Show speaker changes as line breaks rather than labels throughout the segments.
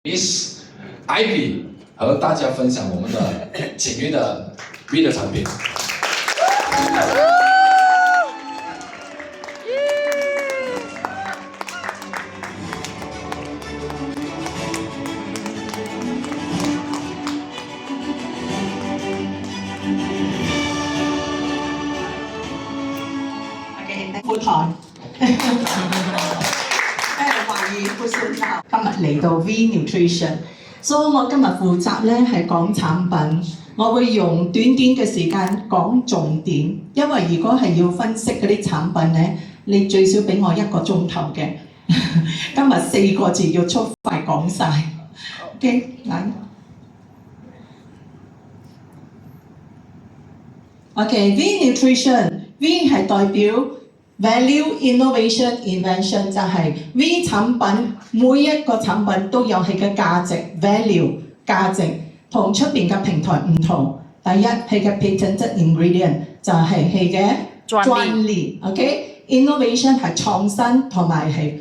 Miss Ivy 和大家分享我们的简约的 V 的产品。
副台，懷疑不信教。今日嚟到 V Nutrition， 所以我今日負責咧係講產品，我會用短嘅時間講重點，因為如果係要分析嗰啲產品咧，你最少俾我1個鐘頭嘅。今日4個字要速快講晒。OK， 嚟。OK，V Nutrition，V 係代表 Value Innovation Invention 就係 V 產品，每一個產品都有佢嘅價值 value 價值，同出邊嘅平台唔同。第一，佢嘅 patented ingredient 就係佢嘅專利 ，OK？Innovation 係創新同埋係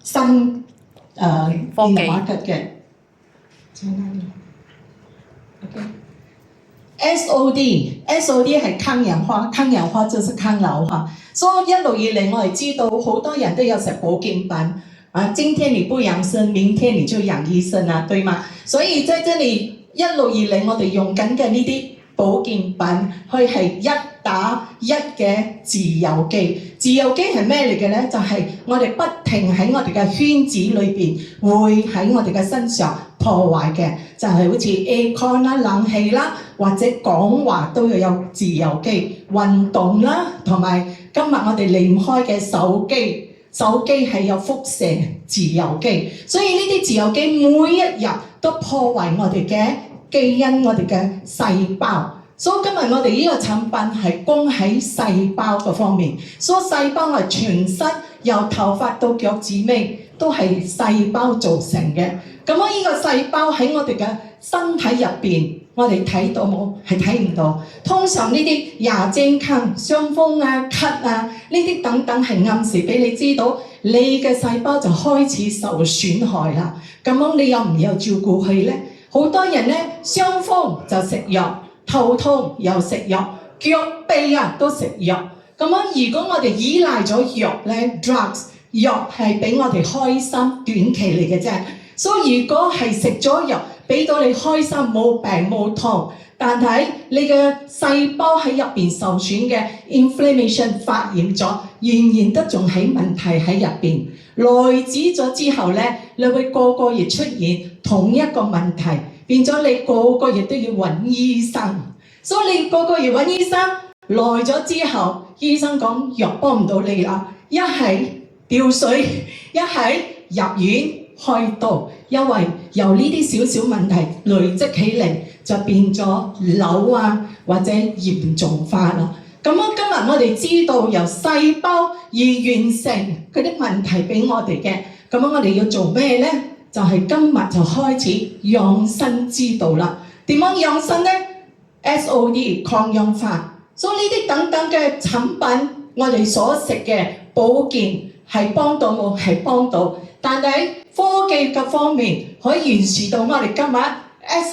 新
科技
market 嘅。SOD 係抗氧化，抗氧化就是抗老化。所以一路以嚟我哋知道好多人都有食保健品啊，今天你不養生，明天你就養醫生啦，對嗎？所以在這裡一路以嚟我哋用緊嘅呢啲保健品，佢係1打1嘅自由基。自由基係咩嚟嘅咧？就係我哋不停喺我哋嘅圈子裏邊，會喺我哋嘅身上破壞嘅，就係好似 aircon 啦、冷氣啦，或者講話都要有自由基。運動啦，同埋今日我哋離唔開嘅手機，手機係有輻射自由基，所以呢啲自由基每一日都破壞我哋嘅基因，我哋嘅細胞。所以今日我哋呢個產品係攻喺細胞嗰方面，所以細胞係全身由頭髮到腳趾尾都係細胞造成嘅。咁呢個細胞喺我哋嘅身體入邊，我哋睇到冇？係睇唔到。通常呢啲亞健康、傷風啊、咳啊呢啲等等係暗示俾你知道，你嘅細胞就開始受損害啦。咁樣你有唔有照顧佢呢？好多人呢，傷風就食藥。頭痛又食藥，腳痹啊都食藥。咁樣如果我哋依賴咗藥咧 ，drugs 藥係俾我哋開心短期嚟嘅啫。所以如果係食咗藥，俾到你開心冇病冇痛，但係你嘅細胞喺入邊受損嘅 inflammation 發炎咗，仍然都仲喺問題喺入邊。耐止咗之後咧，你會個個月出現同一個問題。變咗你個個月都要揾醫生，所以你個個月揾醫生，耐咗之後，醫生講藥幫唔到你啦，一係吊水，一係入院開刀，因為由呢啲少少問題累積起嚟，就變咗瘤啊或者嚴重化啦。咁樣今日我哋知道由細胞而完成嗰啲問題俾我哋嘅，咁樣我哋要做咩呢？就係今日就開始養生之道啦。點樣養生呢？ SOD 抗氧化，所以呢啲等等嘅產品，我哋所食嘅保健係幫到冇？係幫到，但係科技嘅方面可以延遲到我哋今日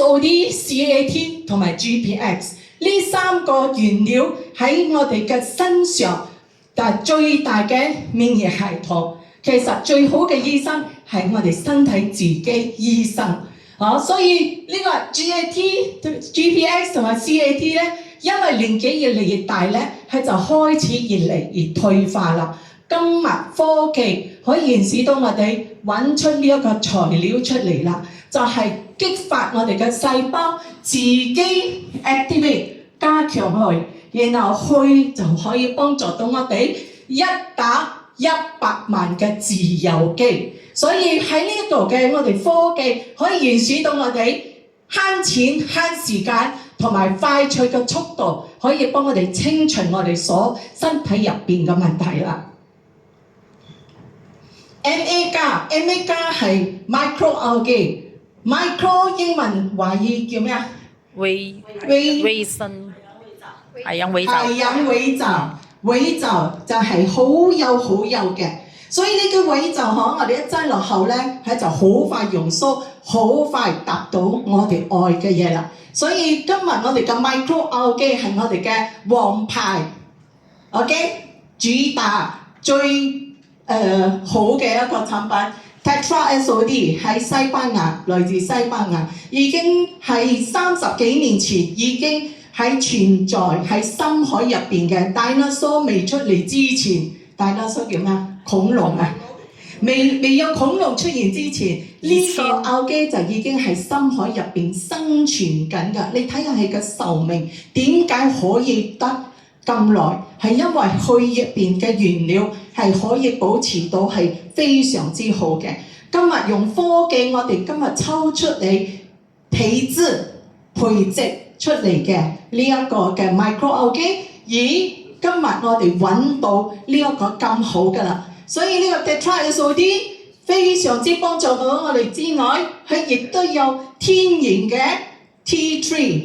SOD、CAT 同埋 GPX 呢3個原料喺我哋嘅身上，但係最大嘅免疫系統。其實最好嘅醫生係我哋身體自己醫生，所以呢個 GAT、GPX 同埋 CAT 咧，因為年紀越嚟越大咧，佢就開始越嚟越退化啦。今日科技可以延遲到我哋揾出呢一個材料出嚟啦，就係激發我哋嘅細胞自己 activate 加強佢，然後佢就可以幫助到我哋1打100萬嘅自由基，所以喺呢度嘅我哋科技可以延遲到我哋慳錢慳時間同埋快脆嘅速度，可以幫我哋清除我哋所身體入邊嘅問題啦。MA 加係 microalgae，micro 英文華語叫咩啊？
微生係氧尾罩。
尾罩就係好幼嘅，所以呢個位就我哋一擠落口咧，係就好快溶縮，好快達到我哋愛嘅嘢啦。所以今日我哋嘅 micro algae 係我哋嘅王牌 ，OK， 主打最好嘅一個產品。Tetra SOD 喺西班牙，來自西班牙，已經係30幾年前已經係存在喺深海入邊嘅。dinosaur 未出嚟之前 ，dinosaur 叫咩？恐龍啊！未有恐龍出現之前，呢、個algae就已經喺深海入邊生存緊㗎。你睇下佢嘅壽命點解可以得咁耐？係因為佢入邊嘅原料係可以保持到係非常之好嘅。今日用科技，我哋今日抽出嚟皮質培植出嚟嘅呢一個嘅 micro algae， 咦？今日我哋揾到呢一個咁好㗎啦。所以呢個 Tetra SOD 非常之幫助到我哋之外，佢亦都有天然嘅 T3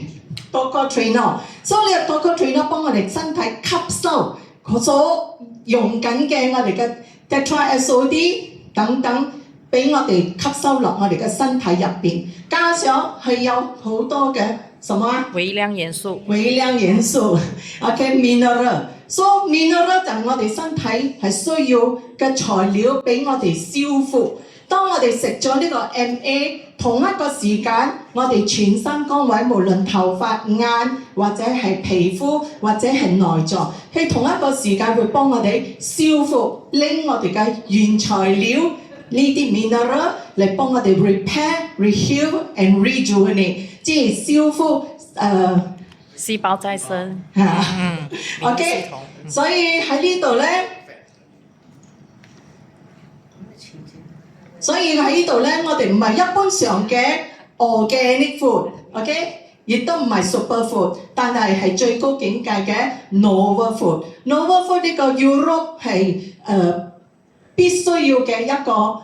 tocotrienol， 所以呢個 tocotrienol 幫我哋身體吸收所用緊嘅我哋嘅 Tetra SOD 等等，俾我哋吸收落我哋嘅身體入邊，加上係有好多嘅什麼啊？
微量元素。
微量元素 ，OK mineral。So mineral 就係我哋身體係需要嘅材料俾我哋消化。當我哋食咗呢個 MA， 同一個時間我哋全身崗位，無論頭髮、眼或者係皮膚或者係內臟，佢同一個時間會幫我哋消化，拎我哋嘅原材料呢啲 mineral 嚟幫我哋 repair、reheal and rejuvenate， 即係消化
細胞再生。
OK， 所以喺呢度咧，我哋唔係一般上嘅 organic food，OK， 亦都唔係 super food， 但係最高境界嘅 novel food。novel food 呢個 Europe 係必須要嘅一個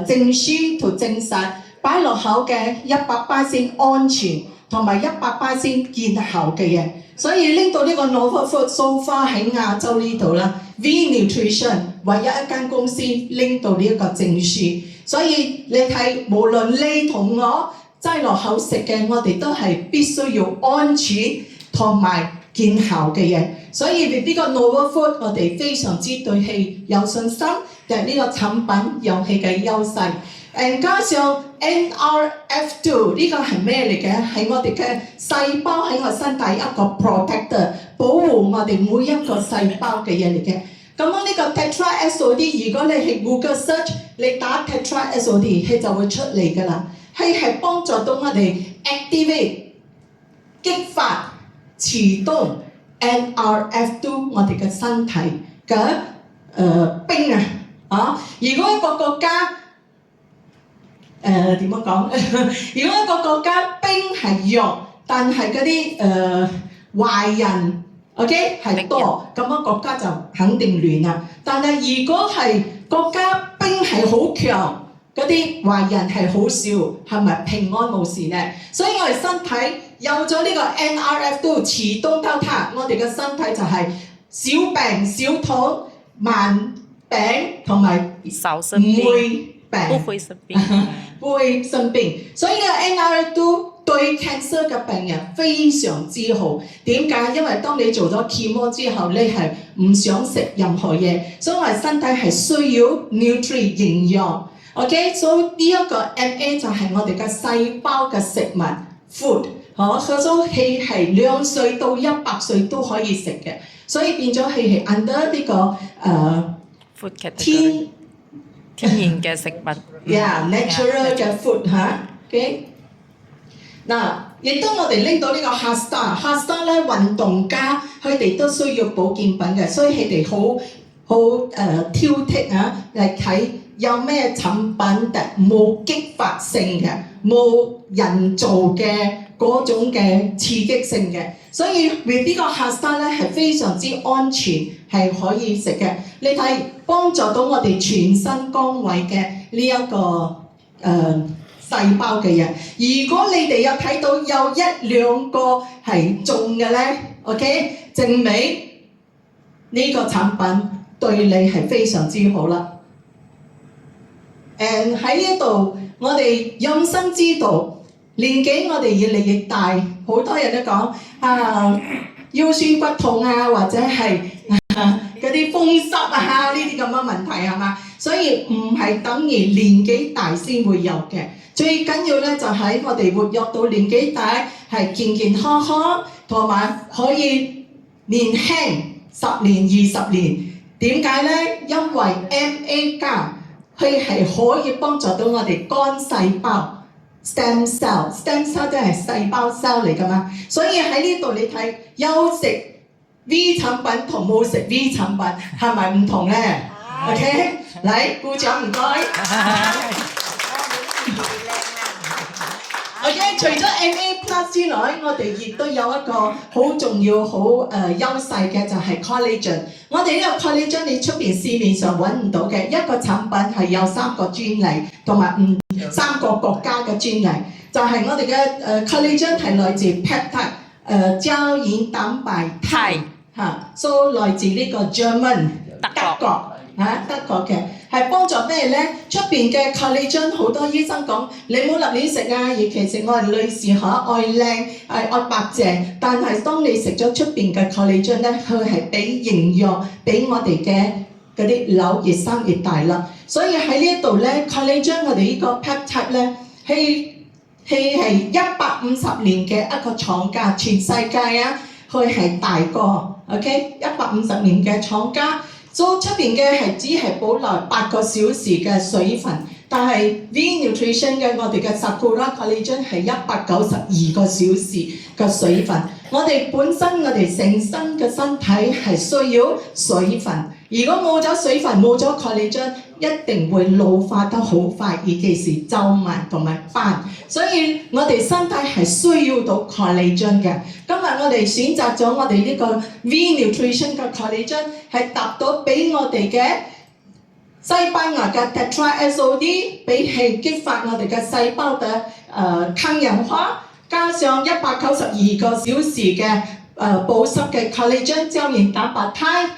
證書同證實，擺落口嘅100%安全同埋100%見效嘅嘢。所以拎到呢個 Novel Food so far 喺亞洲呢度啦 ，V Nutrition 唯一一間公司拎到呢一個證書。所以你睇，無論你同我擠落口食嘅，我哋都係必須要安全同埋見效嘅嘢。所以呢個 Novel Food 我哋非常之對佢有信心，就係呢個產品有佢嘅優勢。加上 NRF2 呢個係咩嚟嘅？係我哋嘅細胞喺我身體一個 protector， 保護我哋每一個細胞嘅嘢嚟嘅。咁呢個 Tetra SOD， 如果你係 Google search， 你打 Tetra SOD， 佢就會出嚟㗎啦。佢係幫助到我哋 activate 激發啟動 NRF2 我哋嘅身體嘅冰啊！如果一個國家點樣講？如果一個國家兵係弱，但係嗰啲壞人 ，OK 係多，咁樣國家就肯定亂啦。但係如果係國家兵係好強，嗰啲壞人係好少，係咪平安無事呢？所以我哋身體有咗呢個 NRF2 啟動到它，我哋嘅身體就係小病小痛、慢病同埋唔會病，
不會生病。
不會生病，所以呢個 NRF2 對 cancer 嘅病人非常之好。點解？因為當你做咗 chemo 之後，你係唔想食任何嘢，所以我哋身體係需要 nutrient 營養。OK， 所以呢一個 MA 就係我哋嘅細胞嘅食物 food， 嗰種氣係2歲到100歲都可以食嘅，所以變咗氣係 under 呢個
天然嘅食物
，natural 嘅 food 嚇 ，OK。嗱，亦都我哋拎到呢個 Heartstar 咧，運動家佢哋都需要保健品嘅，所以佢哋好挑剔嚟睇有咩產品冇激發性嘅，冇人造嘅嗰種嘅刺激性嘅，所以 with 呢個 Heartstar 咧係非常之安全，係可以食嘅。你睇幫助到我哋全身崗位嘅呢一個細胞嘅嘢。如果你哋有睇到有1-2個係中嘅咧 ，OK， 證明呢個產品對你係非常之好啦。喺呢度，我哋養生之道，年紀我哋越嚟越大，好多人都講腰酸骨痛啊，或者係嗰啲風濕啊呢啲咁嘅問題係嘛？所以唔係等於年紀大先會有嘅。最緊要咧就喺我哋活躍到年紀大，係健健康康，同埋可以年輕10年20年。點解咧？因為 MA 加佢係可以幫助到我哋肝細胞 stem cell 都係細胞 cell 嚟㗎嘛。所以喺呢度你睇有食 V 產品同冇食 V 產品係咪唔同咧？OK， 嚟鼓掌唔該。OK， 除咗 MA Plus 之外，我哋亦都有一個好重要、好優勢嘅就係 collagen。我哋呢個 collagen 你出邊市面上揾唔到嘅一個產品係有3個專利，同埋3個國家嘅專利。就係我哋嘅collagen 係來自 peptide 膠原蛋白肽，so 來自呢個 German 德國嘅。係幫助咩咧？出邊嘅 collagen 好多醫生講，你唔好立亂食啊！尤其是我係女士嚇，愛靚愛白淨，但係當你食咗出邊嘅 collagen 咧，佢係俾營養俾我哋嘅嗰啲瘤越生越大啦。所以喺呢一度咧 ，collagen 我哋呢個 peptide 咧係150年嘅一個廠家，全世界啊，佢係大過 OK 150年嘅廠家。所以出邊嘅係只係保留8個小時嘅水分，但係 V Nutrition 嘅我哋嘅 Sakura Collagen 係192個小時嘅水分。我哋本身我哋成身嘅身體係需要水分，如果冇咗水分冇咗 collagen， 一定會老化得好快，尤其是皺紋同埋斑。所以我哋身體係需要到 collagen 嘅。今日我哋選擇咗我哋呢個 V Nutrition 嘅 collagen 係達到俾我哋嘅西班牙嘅 Tetrasod， 係激發我哋嘅細胞嘅抗氧化，加上192個小時嘅保濕嘅 collagen 膠原蛋白肽，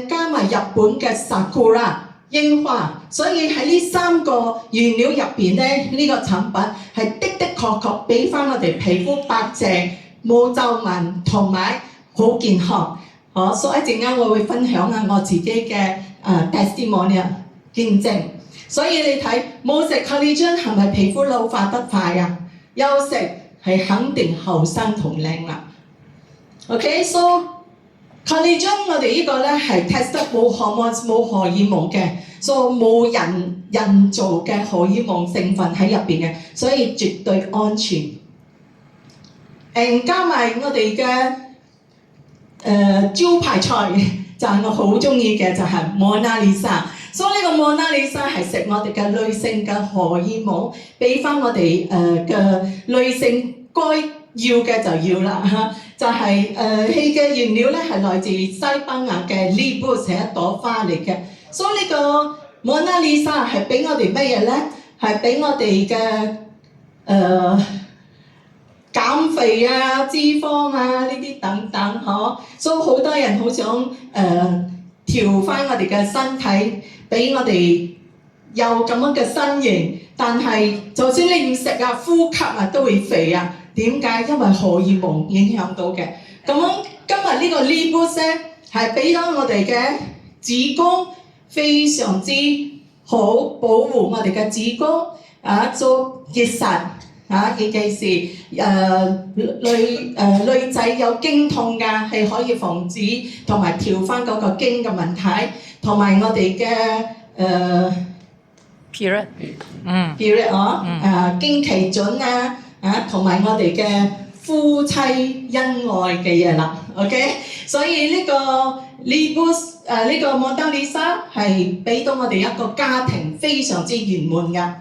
加埋日本嘅 Sakura 櫻花，所以喺呢3個原料入邊咧，呢個產品係的確俾翻我哋皮膚白淨、冇皺紋同埋好健康。所以一陣間我會分享下我自己嘅testimonial 見證。所以你睇冇食 collagen 係咪皮膚老化得快啊？有食係肯定後生同靚啦。OK，so collagen 我哋呢個咧係 test 得冇荷爾蒙嘅，所以冇人造嘅荷爾蒙成分喺入邊嘅，所以絕對安全。加埋我哋嘅招牌菜就係我好中意嘅，就係 Mona Lisa。所以呢個 Mona Lisa 係食我哋嘅女性嘅荷爾蒙，俾翻我哋嘅女性該要嘅就要啦嚇。就係佢嘅原料咧係來自西班牙嘅 Libus， 係一朵花嚟嘅。所以呢個 Mona Lisa 係俾我哋乜嘢咧？係俾我哋嘅減肥啊、脂肪啊呢啲等等嗬。所以好多人好想調翻我哋嘅身體，俾我哋有咁樣嘅身形。但係就算你唔食啊，呼吸啊都會肥啊。點解？因為荷爾蒙影響到嘅。咁今日呢個 Libus 咧係俾咗我哋嘅子宮非常之好，保護我哋嘅子宮做結實尤其是女仔有經痛㗎，係可以防止同埋調翻嗰個經嘅問題，同埋我哋嘅
period，
經期準同埋我哋嘅夫妻恩愛嘅嘢啦 ，OK， 所以呢個 Libus 呢個 Mona Lisa 係俾到我哋一個家庭非常之圓滿㗎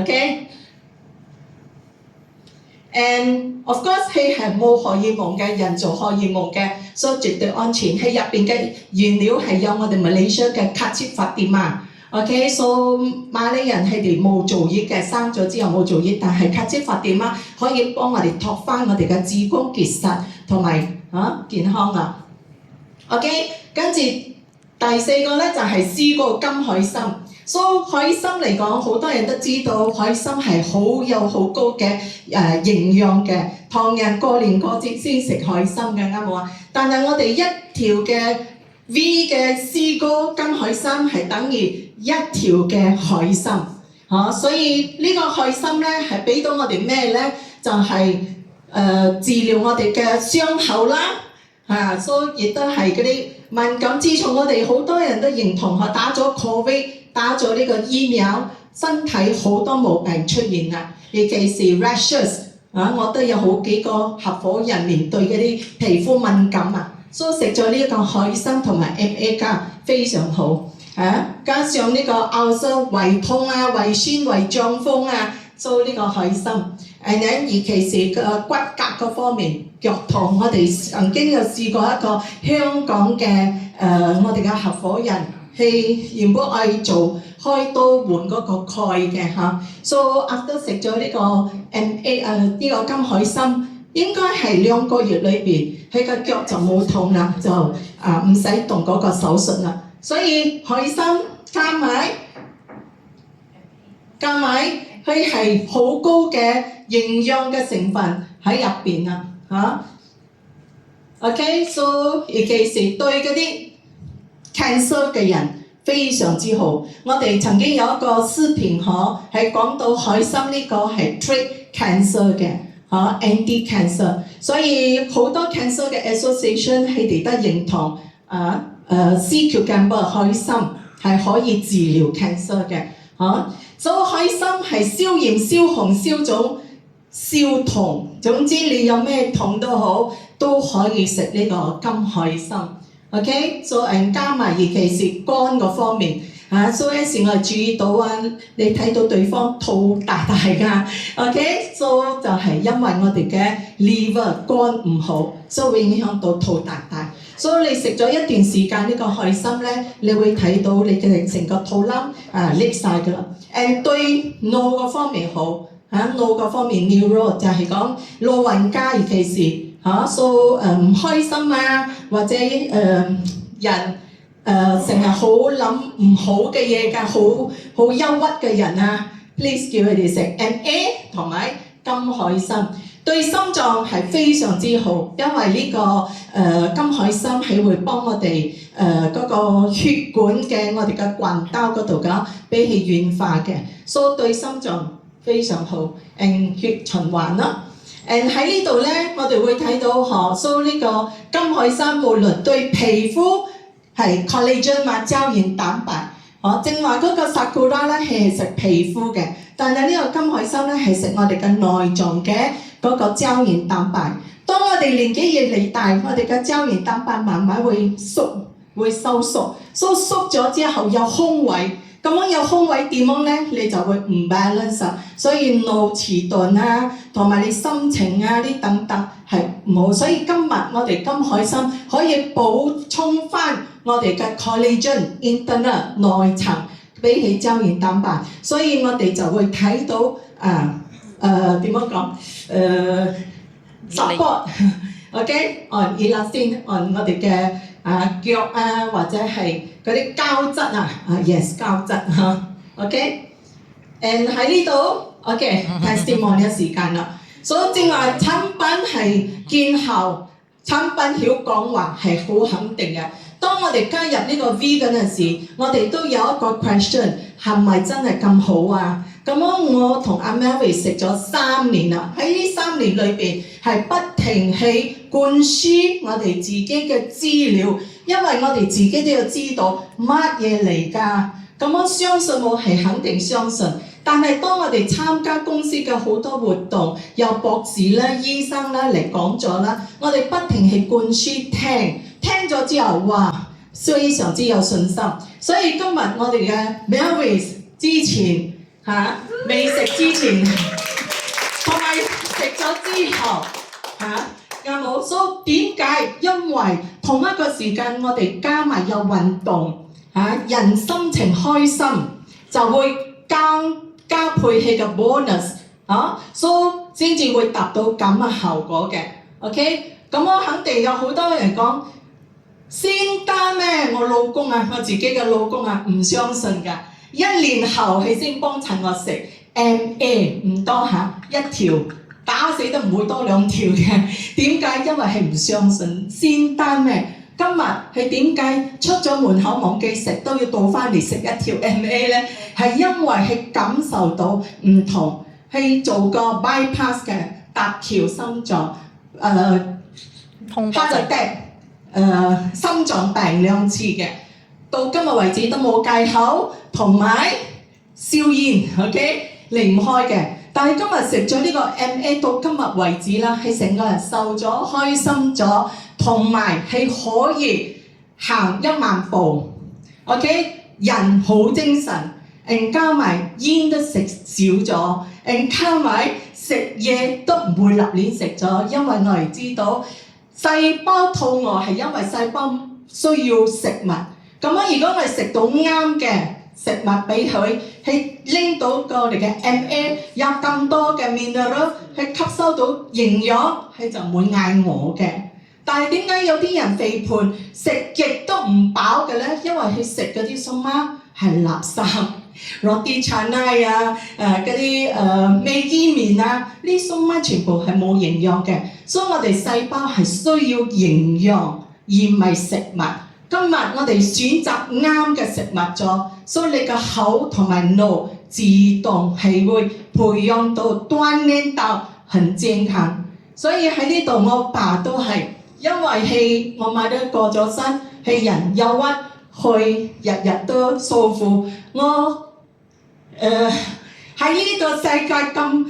，OK。And of course 佢係冇荷爾蒙嘅，人造荷爾蒙嘅，所以絕對安全。佢入邊嘅原料係有我哋 Malaysia 嘅卡切法蒂瑪。OK，so 馬來人佢哋冇做月嘅，生咗之後冇做月，但係卡切法蒂瑪可以幫我哋托翻我哋嘅子宮結實同埋健康啊。OK， 跟住第4個咧就係思過金海參。所以海參嚟講，好多人都知道海參係好高嘅營養嘅，唐人過年過節先食海參嘅，啱冇啊？但係我哋一條嘅 V 嘅 C 歌金海參係等於一條嘅海參，所以呢個海參咧係俾到我哋咩咧？就係、治療我哋嘅傷口啦，所以亦都係嗰啲敏感。自從我哋好多人都認同打咗 Covid， 打咗呢個疫苗，身體好多毛病出現啦，尤其是 rashes，我都有好幾個合夥人面對嗰啲皮膚敏感啊，所以食咗呢個海參同埋 MA 加非常好，加上呢個奧蘇胃痛啊、胃酸、胃脹風啊，所以呢個海參。尤其是個骨骼嗰方面，腳痛，我哋曾經有試過一個香港嘅我哋嘅合夥人，係原本愛做開刀換嗰個鈣嘅嚇，所以after食咗呢個 MA 呢個金海參，應該係2個月裏邊，佢個腳就冇痛啦，就唔使動嗰個手術啦。所以海參加埋佢係好高嘅營養嘅成分喺入邊啊！OK， so 尤其是對嗰啲 cancer 嘅人非常之好。我哋曾經有一個視頻係講到海參呢個係 treat cancer 嘅anti cancer， 所以好多 cancer 嘅 association 佢哋都認同sea cucumber 海參係可以治療 cancer 嘅所以海參係消炎、消紅、消腫、消痛，總之你有咩痛都好，都可以食呢個金海參。OK， 所以加埋尤其是肝嗰方面所以有時我哋注意到你睇到對方肚大大㗎，OK， 所以就係因為我哋嘅 liver 肝唔好，所以會影響到肚大大。所以你食咗一段時間呢個海參咧，你會睇到你嘅成個肚腩裂晒㗎啦。對腦嗰方面好腦嗰方面 neuro 就係講老人家尤其是唔開心或者人成日好諗唔好嘅嘢㗎，好憂鬱嘅人please 叫佢哋食 MA 同埋金海參。對心臟係非常之好，因為呢個金海參係會幫我哋嗰個血管嘅我哋嘅管道嗰度俾佢軟化嘅，所以對心臟非常好，血循環啦。喺呢度咧，我哋會睇到所以呢個金海參無論對皮膚係 collagen 膠原蛋白，正話嗰個 sakura 咧係食皮膚嘅，但係呢個金海參咧係食我哋嘅內臟嘅嗰個膠原蛋白。當我哋年紀越嚟大，我哋嘅膠原蛋白慢慢會收縮，縮咗之後有空位，咁樣有空位點樣咧？你就會唔 balance， 所以腦遲鈍同埋你心情呢等等係唔好。所以今日我哋金海參可以補充翻我哋嘅 collagen internal 內層，比起膠原蛋白，所以我哋就會睇到點樣講support OK on elastin on 我哋嘅腳或者係嗰啲膠質yes 膠質OK， 喺呢度 OK testimony 嘅時間啦，所以正話產品係見效，產品曉講話係好肯定嘅。當我哋加入呢個 V 嗰陣時，我哋都有一個 question 係咪真係咁好咁我同阿 Mary 食咗3年啦，喺呢3年裏邊係不停去灌輸我哋自己嘅資料，因為我哋自己都要知道乜嘢嚟㗎。我相信我係肯定相信，但係當我哋參加公司嘅好多活動，有博士啦、醫生啦嚟講咗啦，我哋不停去灌輸聽咗之後，哇，非常之有信心。所以今日我哋嘅 Mary 之前未食之前，同埋食咗之後啱冇？所以點解？因為同一個時間我哋加埋有運動人心情開心就會加配佢嘅 bonus 所以先至會達到咁嘅效果嘅。OK， 咁我肯定有好多人講先加咩？我老公我自己嘅老公唔相信㗎。1年後佢先幫襯我食 MA 唔多嚇，一條打死都唔會多2條嘅。點解？因為係唔相信仙丹咩？今日佢點解出咗門口忘記食都要倒翻嚟食一條 MA 咧？係因為佢感受到唔同，係做個 bypass 嘅搭橋心臟
通波症
heart attack 心臟病2次嘅，到今日為止都冇戒口同埋燒煙 ，OK 離唔開嘅。但係今日食咗呢個 MA 到今日為止啦，係成個人瘦咗、開心咗，同埋係可以行1萬步 ，OK 人好精神，加埋煙都食少咗，加埋食嘢都唔會立亂食咗，因為我哋知道細胞肚餓係因為細胞需要食物。咁樣如果我哋食到啱嘅食物俾佢，係拎到我哋嘅 MA 有咁多嘅 mineral， 係吸收到營養，佢就唔會嗌餓嘅。但係點解有啲人肥胖食極都唔飽嘅咧？因為佢食嗰啲餸啊係垃圾，roti canai 啊，嗰啲Maggi麵啊，呢啲餸啊全部係冇營養嘅。所以我哋細胞係需要營養而唔係食物。今日我哋選擇啱嘅食物咗，所以你個口同埋腦自動係會培養到鍛鍊到很健康。所以喺呢度我爸都係因為係我媽都過咗身，係人憂鬱，佢日日都訴苦。我喺呢個世界咁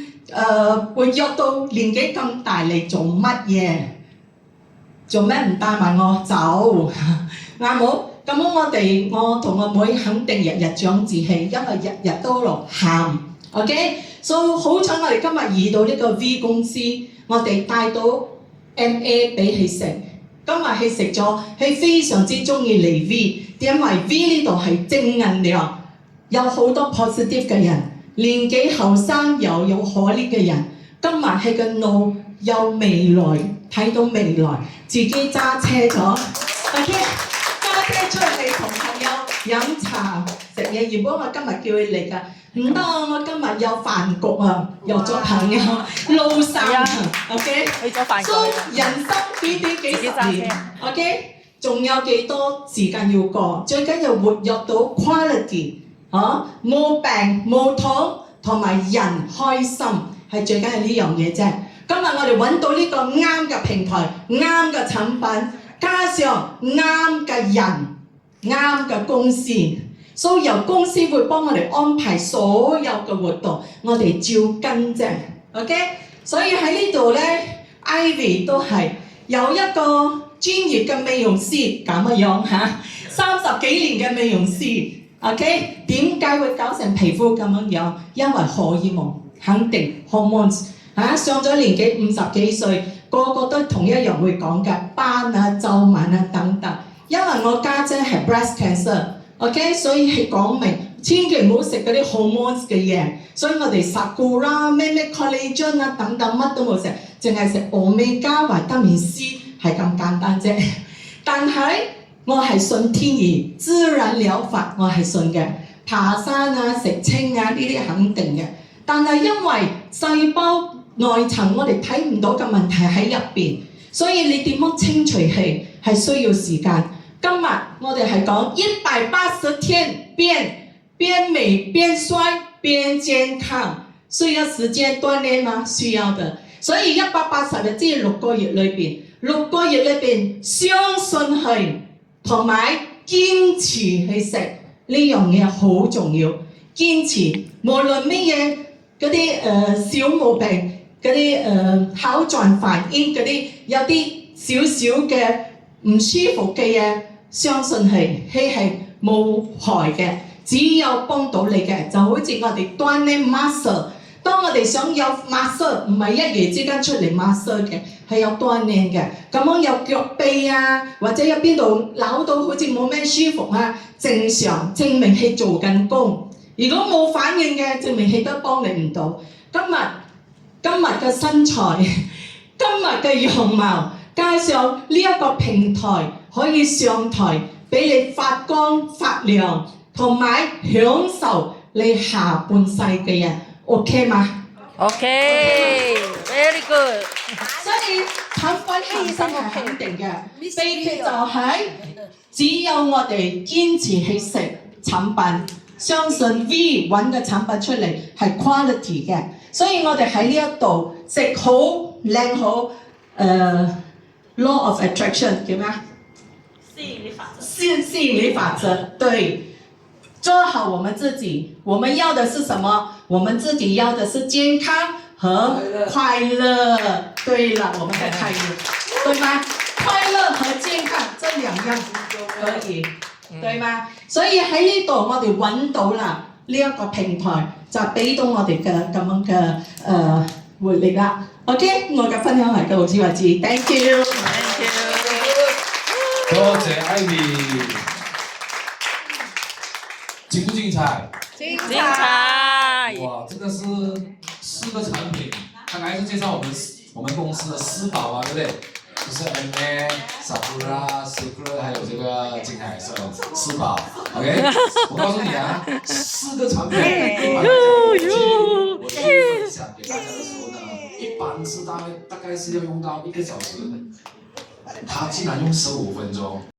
活躍到年紀咁大嚟做乜嘢？做咩唔帶埋我走？啱冇？咁我同我妹肯定日日長志氣，因為日日都落喊 ，OK？ 所以好彩我哋今日遇到呢個 V 公司，我哋帶到 MA 俾佢食。今日佢食咗，佢非常之中意嚟 V， 因為 V 呢度係正能量，有好多 positive 嘅人，年紀後生又有可憐嘅人。今日佢嘅腦有未來，睇到未來，自己揸車咗 ，OK？出嚟同朋友飲茶食嘢，原本我今日叫佢嚟㗎，唔得啊！我今日有飯局啊，約咗朋友撈生 ，OK？
去咗飯局。
所以人生短短幾十年 ，OK？ 仲有幾多時間要過？最緊要活躍到 quality， 冇病冇痛，同埋人開心係最緊要呢樣嘢啫。今日我哋揾到呢個啱嘅平台、啱嘅產品，加上啱嘅人。啱嘅公司，所以由公司會幫我哋安排所有嘅活動，我哋照跟啫 ，OK？ 所以喺呢度咧 ，Ivy 都係有一個專業嘅美容師咁嘅樣嚇，30幾年嘅美容師 ，OK？ 點解會搞成皮膚咁樣？因為荷爾蒙肯定 hormones 上咗年紀50幾歲，個個都同一樣會講嘅斑啊、皺紋啊等等。因為我家姐係 breast cancer，OK， 所以係講明，千祈唔好食嗰啲 hormones 嘅嘢。所以我哋sakura、咩 collagen 啊等等乜都冇食，淨係食 omega 維他命 C 係咁簡單啫。但係我係信天然自然療法，我係信嘅。爬山啊、食青啊呢啲肯定嘅。但係因為細胞內層我哋睇唔到嘅問題喺入邊，所以你點樣清除氣係需要時間。今日我哋係講180天變美變帥變健康，需要時間鍛鍊嗎？需要的。所以180日即係6個月裏邊，6個月裏邊相信佢同埋堅持去食呢樣嘢好重要。堅持無論乜嘢嗰啲小毛病，嗰啲口狀反應嗰啲有啲少少嘅唔舒服嘅嘢。相信係冇害嘅，只有幫到你嘅，就好似我哋鍛鍊 muscle。當我哋想有 muscle， 唔係一夜之間出嚟 muscle 嘅，係有鍛鍊嘅。咁樣有腳臂啊，或者有邊度扭到好似冇咩舒服啊，正常證明係做緊工。如果冇反應嘅，證明係都幫你唔到。今日嘅身材，今日嘅樣貌，加上呢一個平台。可以上台俾你發光發亮，同埋享受你下半世嘅人 ，OK 嗎？
OK，very good。
所以產品犧牲係肯定嘅，秘訣就係只有我哋堅持去食產品，相信 V 揾嘅產品出嚟係 quality 嘅，所以我哋喺呢一度食好靚好law of attraction 叫咩啊？吸引力法則，對。做好我們自己，我們要的是什麼？我們自己要的是健康和快樂。對了，我們的快樂，對嗎？快樂和健康這兩樣可以，對嗎？所以喺呢度我哋揾到啦呢一個平台，就俾到我哋嘅咁樣嘅活力啦。OK， 我嘅分享係到此為止 ，Thank you。
多謝 Ivy， 精不精彩？
精彩！
哇，真的是4個產品，剛才是介紹我們公司的4寶嘛，對不對？就是 MA、Sakura、Secret， 還有這個金海是4寶。OK， 我告訴你啊，4個產品，我分享給大家的時候呢，一般是大概是要用到1個小時，他竟然用15分鐘。